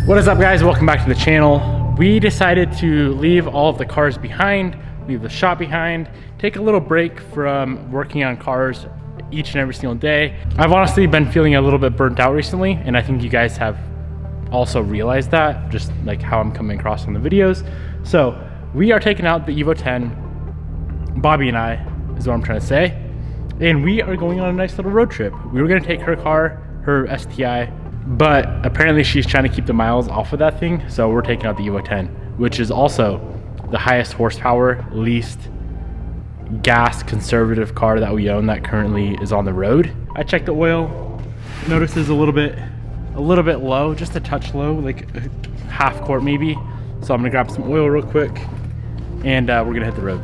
What is up, guys? Welcome back to the channel. We decided to leave all of the cars behind, leave the shop behind, take a little break from working on cars each and every single day. I've honestly been feeling a little bit burnt out recently, and I think you guys have also realized that, just like how I'm coming across on the videos. So we are taking out the Evo 10, Bobby and I, is what I'm trying to say, and we are going on a nice little road trip. We were gonna take her car, her STI, but apparently she's trying to keep the miles off of that thing, so we're taking out the Evo 10, which is also the highest horsepower, least gas conservative car that we own that currently is on the road. I checked the oil, notice is a little bit low, just a touch low, like a half quart maybe. So I'm gonna grab some oil real quick and we're gonna hit the road.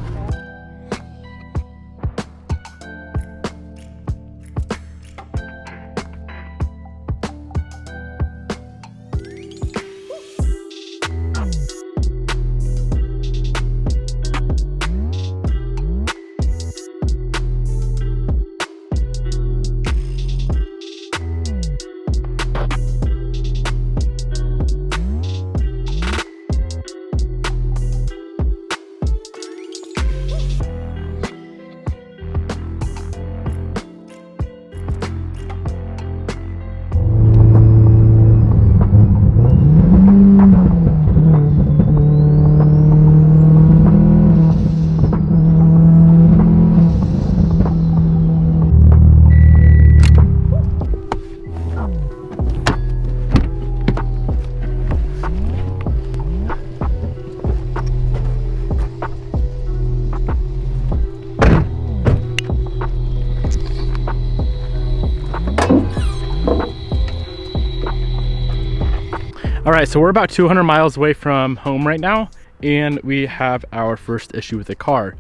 All right, so we're about 200 miles away from home right now, and we have our first issue with the car.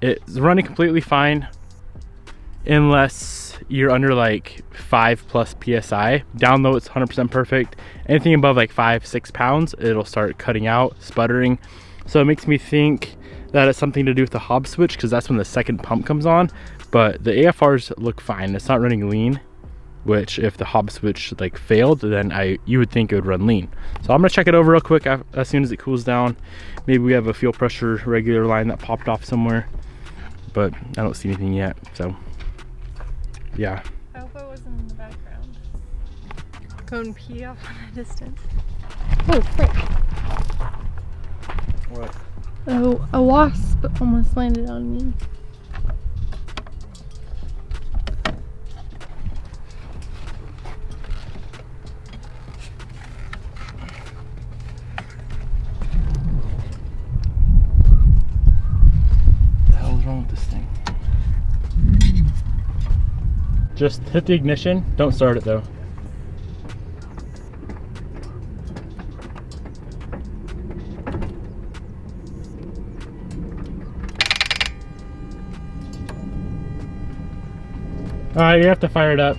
It's running completely fine unless you're under like 5+ PSI. Down low, it's 100% perfect. Anything above like 5-6 pounds, it'll start cutting out, sputtering. So it makes me think that it's something to do with the Hobbs switch, because that's when the second pump comes on. But the AFRs look fine. It's not running lean, which if the Hobbs switch like failed, then you would think it would run lean. So I'm gonna check it over real quick as soon as it cools down. Maybe we have a fuel pressure regular line that popped off somewhere, but I don't see anything yet. So yeah. I hope it wasn't in the background. Going pee off on a distance. Oh, frick. What? Oh, a wasp almost landed on me. Wrong with this thing. Just hit the ignition, don't start it though. All right, you have to fire it up.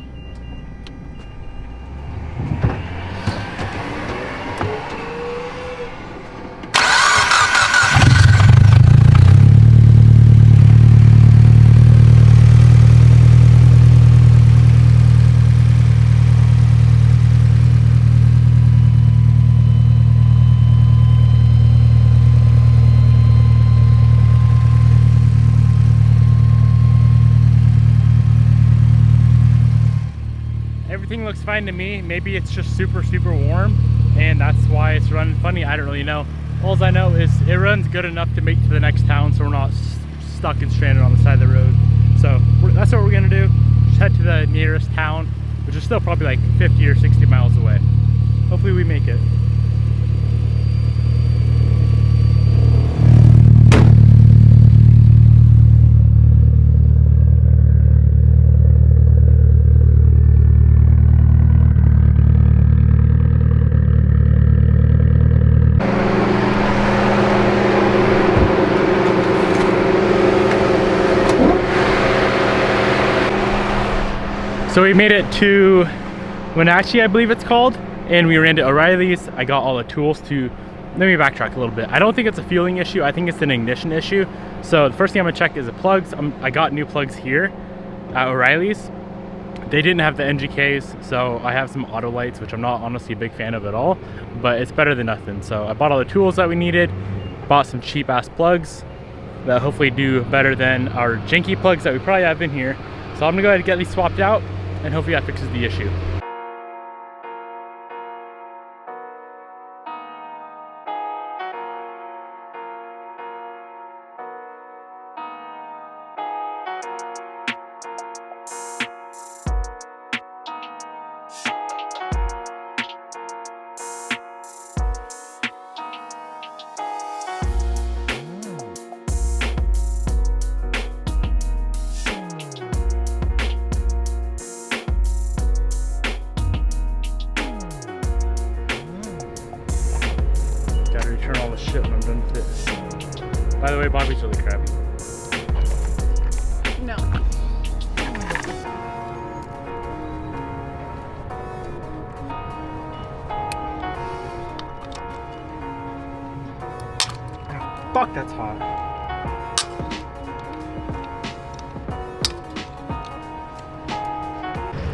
Everything looks fine to me. Maybe it's just super warm and that's why it's running funny. I don't really know. All I know is it runs good enough to make it to the next town, so we're not stuck and stranded on the side of the road. So that's what we're gonna do. Just head to the nearest town, which is still probably like 50 or 60 miles away. Hopefully we make it. So we made it to Wenatchee, I believe it's called, and we ran to O'Reilly's. I got all the tools to, let me backtrack a little bit. I don't think it's a fueling issue, I think it's an ignition issue. So the first thing I'm gonna check is the plugs. I got new plugs here at O'Reilly's. They didn't have the NGKs, so I have some auto lights, which I'm not honestly a big fan of at all, but it's better than nothing. So I bought all the tools that we needed, bought some cheap ass plugs that hopefully do better than our janky plugs that we probably have in here. So I'm gonna go ahead and get these swapped out, and hopefully that fixes the issue. Gotta return all the shit when I'm done with it. By the way, Bobby's really crappy. No. Fuck, that's hot.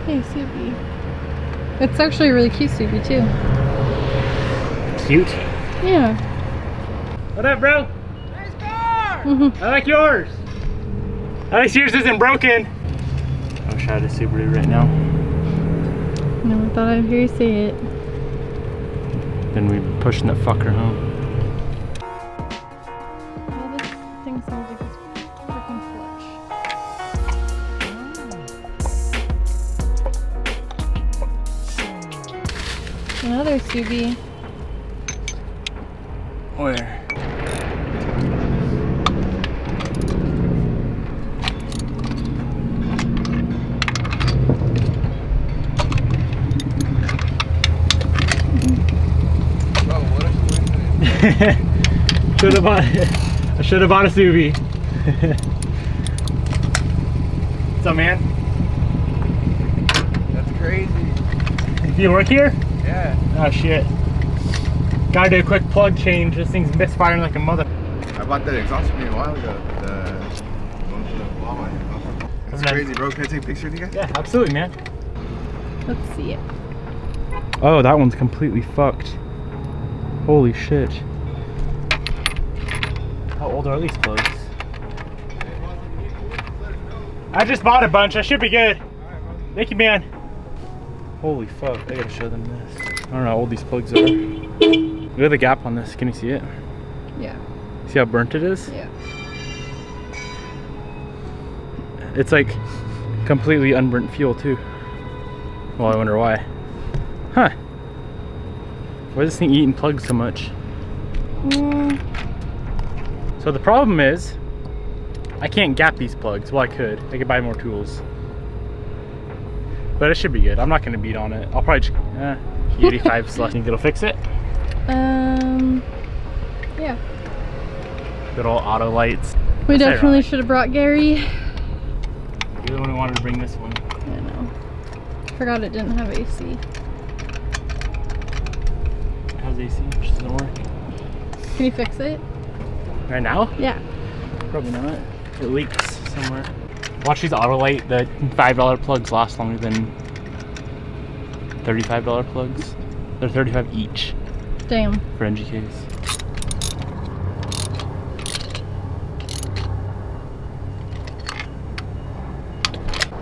Hey, Subi. It's actually a really cute Subi too. Cute. Yeah. What up, bro? Nice car! I like yours. At least yours isn't broken. I wish I had a Subaru right now. Never thought I'd hear you say it. Then we'd be pushing that fucker home. Well, this thing sounds like it's freaking clutch. Another Subi. Where? Should have bought. I should have bought a Subi. What's up, man? That's crazy. Do you work here? Yeah. Oh shit. Gotta do a quick plug change. This thing's misfiring like a mother. I bought that exhaust from you a while ago. The one for the Walmart. That's Okay. crazy, bro. Can I take a picture of you guys? Yeah, absolutely, man. Let's see it. Oh, that one's completely fucked. Holy shit. How old are these plugs? I just bought a bunch. I should be good. Thank you, man. Holy fuck. I gotta show them this. I don't know how old these plugs are. Look at the gap on this. Can you see it? Yeah. See how burnt it is? Yeah. It's like completely unburnt fuel too. Well, I wonder why. Huh. Why is this thing eating plugs so much? So the problem is, I can't gap these plugs. Well, I could buy more tools. But it should be good. I'm not gonna beat on it. I'll probably just, E85 slush. Think it'll fix it? Yeah. Good old auto lights. We That's definitely ironic. should have brought Gary. You're the one who wanted to bring this one. I know. Forgot it didn't have AC. It has AC, which doesn't work. Can you fix it? Right now? Yeah. Probably not. It leaks somewhere. Watch these Autolite. The $5 plugs last longer than $35 plugs. They're $35 each Damn. for NGKs.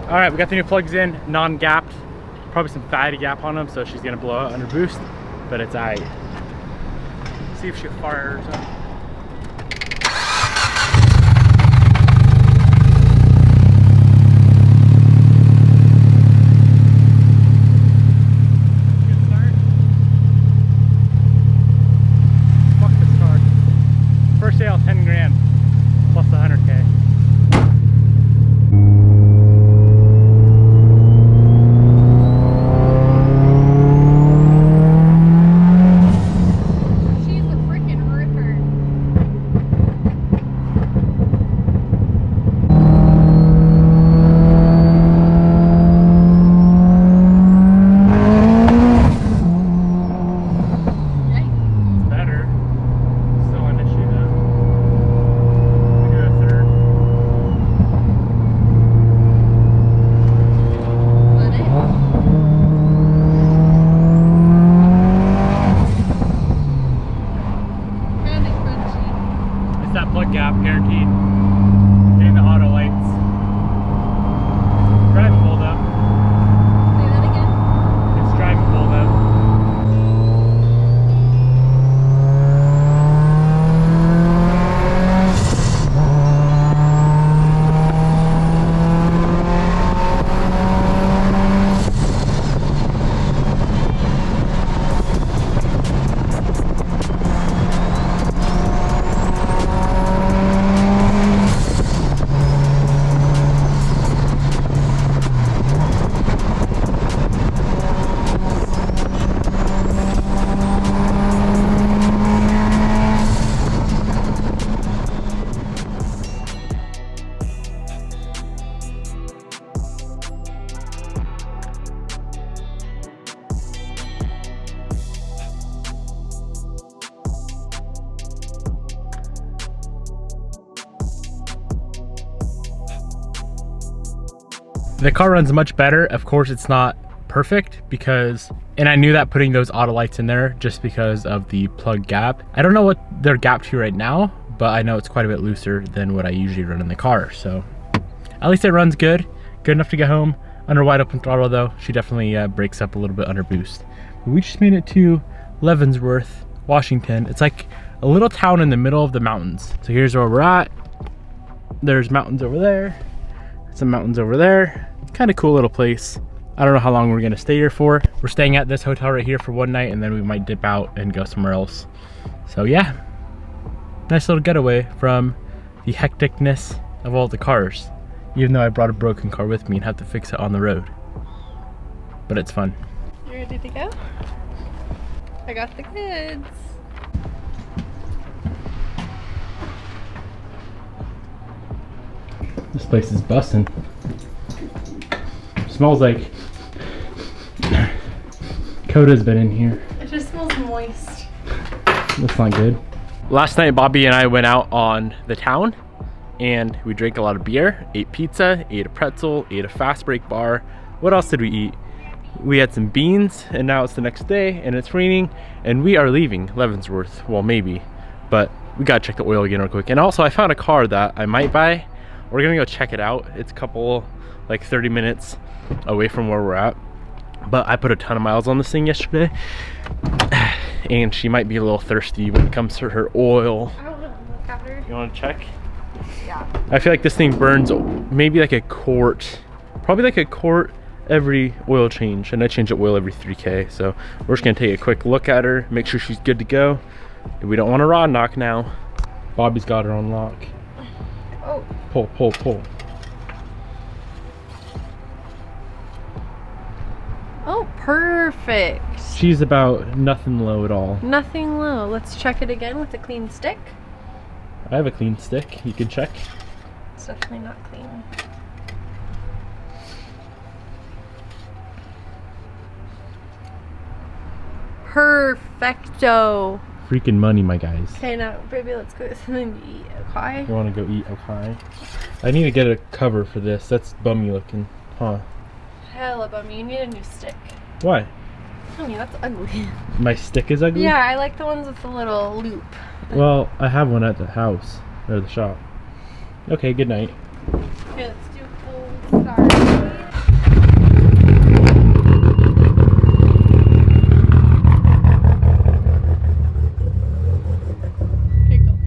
All right, we got the new plugs in, non-gapped. Probably some fatty gap on them, so she's gonna blow out under boost, but it's aight. See if she fires up. First sale, 10 grand, plus the 100K. She's a freaking ripper. The car runs much better. Of course, it's not perfect because, and I knew that putting those auto lights in there just because of the plug gap. I don't know what they're gapped to right now, but I know it's quite a bit looser than what I usually run in the car. So at least it runs good enough to get home. Under wide open throttle though, she definitely breaks up a little bit under boost. But we just made it to Leavenworth, Washington. It's like a little town in the middle of the mountains. So here's where we're at. There's mountains over there, some mountains over there. Kind of cool little place. I don't know how long we're gonna stay here for. We're staying at this hotel right here for one night, and then we might dip out and go somewhere else. So yeah, nice little getaway from the hecticness of all the cars. Even though I brought a broken car with me and have to fix it on the road. But it's fun. You ready to go? I got the kids. This place is bussin'. Smells like Coda's been in here. It just smells moist. That's not good. Last night, Bobby and I went out on the town and we drank a lot of beer, ate pizza, ate a pretzel, ate a fast break bar. What else did we eat? We had some beans, and now it's the next day and it's raining and we are leaving Leavenworth. Well, maybe, but we gotta check the oil again real quick. And also I found a car that I might buy. We're gonna go check it out. It's a couple, like 30 minutes away from where we're at. But I put a ton of miles on this thing yesterday. And she might be a little thirsty when it comes to her oil. I don't know, look at her. You wanna check? Yeah. I feel like this thing burns maybe like a quart. Probably like a quart every oil change. And I change the oil every 3K. So we're just gonna take a quick look at her, make sure she's good to go. We don't want a rod knock now. Bobby's got her on lock. Oh. Pull, pull, pull. Oh, perfect. She's about nothing low at all. Nothing low. Let's check it again with a clean stick. I have a clean stick. You can check. It's definitely not clean. Perfecto. Freaking money, my guys. Okay, now, baby, let's go get something to eat, okay? You want to go eat? Okay. I need to get a cover for this. That's bummy looking, huh? Hella bummy. You need a new stick. Why? I mean, that's ugly. My stick is ugly? Yeah, I like the ones with the little loop. Well, I have one at the house, or the shop. Okay, good night. Okay, let's do full start.